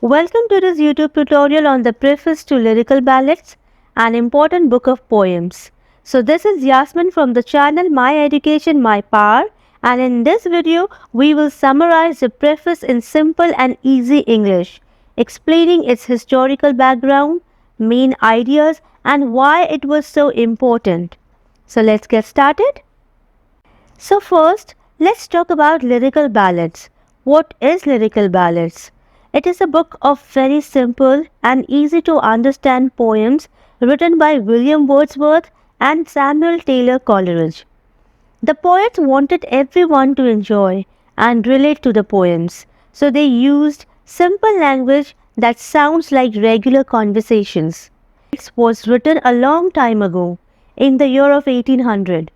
Welcome to this YouTube tutorial on the Preface to Lyrical Ballads, an important book of poems. So this is Yasmin from the channel My Education, My Power, and in this video we will summarize the preface in simple and easy English, explaining its historical background, main ideas and why it was so important. So let's get started. So first, let's talk about lyrical ballads. What is lyrical ballads? It is a book of very simple and easy to understand poems written by William Wordsworth and Samuel Taylor Coleridge. The poets wanted everyone to enjoy and relate to the poems, so they used simple language that sounds like regular conversations. It was written a long time ago, in the year of 1800,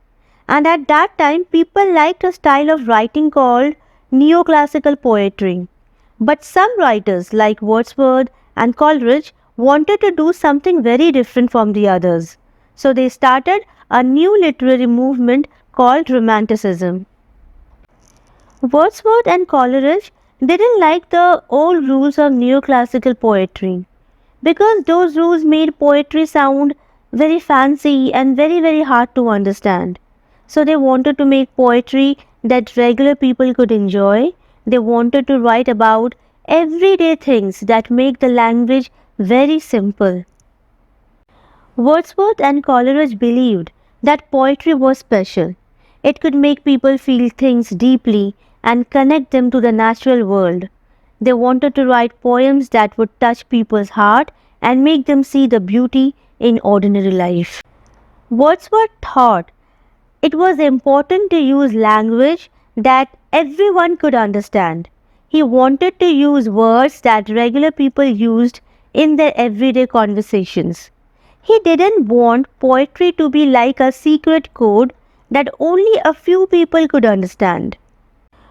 and at that time people liked a style of writing called neoclassical poetry. But some writers like Wordsworth and Coleridge wanted to do something very different from the others. So they started a new literary movement called Romanticism. Wordsworth and Coleridge didn't like the old rules of neoclassical poetry because those rules made poetry sound very fancy and very hard to understand. So they wanted to make poetry that regular people could enjoy. They wanted to write about everyday things that make the language very simple. Wordsworth and Coleridge believed that poetry was special. It could make people feel things deeply and connect them to the natural world. They wanted to write poems that would touch people's heart and make them see the beauty in ordinary life. Wordsworth thought it was important to use language that everyone could understand. He wanted to use words that regular people used in their everyday conversations. He didn't want poetry to be like a secret code that only a few people could understand.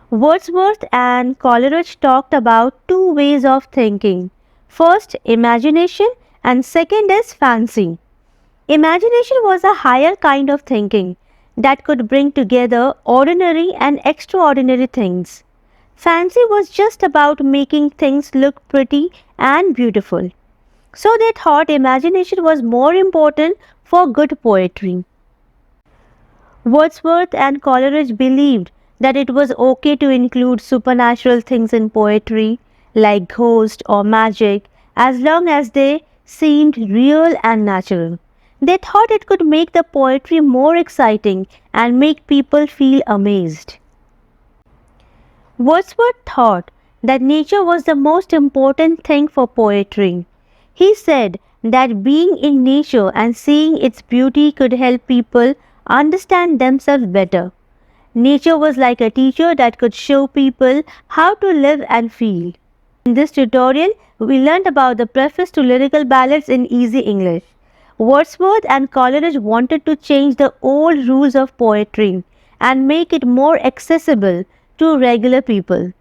Wordsworth and Coleridge talked about two ways of thinking. First, imagination, and second is fancy. Imagination was a higher kind of thinking that could bring together ordinary and extraordinary things. Fancy was just about making things look pretty and beautiful. So they thought imagination was more important for good poetry. Wordsworth and Coleridge believed that it was okay to include supernatural things in poetry, like ghosts or magic, as long as they seemed real and natural. They thought it could make the poetry more exciting and make people feel amazed. Wordsworth thought that nature was the most important thing for poetry. He said that being in nature and seeing its beauty could help people understand themselves better. Nature was like a teacher that could show people how to live and feel. In this tutorial, we learned about the preface to lyrical ballads in easy English. Wordsworth and Coleridge wanted to change the old rules of poetry and make it more accessible to regular people.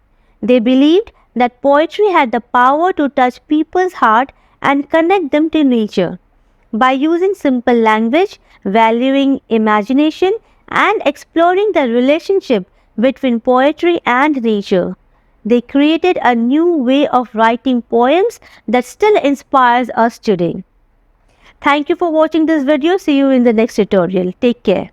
They believed that poetry had the power to touch people's heart and connect them to nature. By using simple language, valuing imagination, and exploring the relationship between poetry and nature, they created a new way of writing poems that still inspires us today. Thank you for watching this video. See you in the next tutorial. Take care.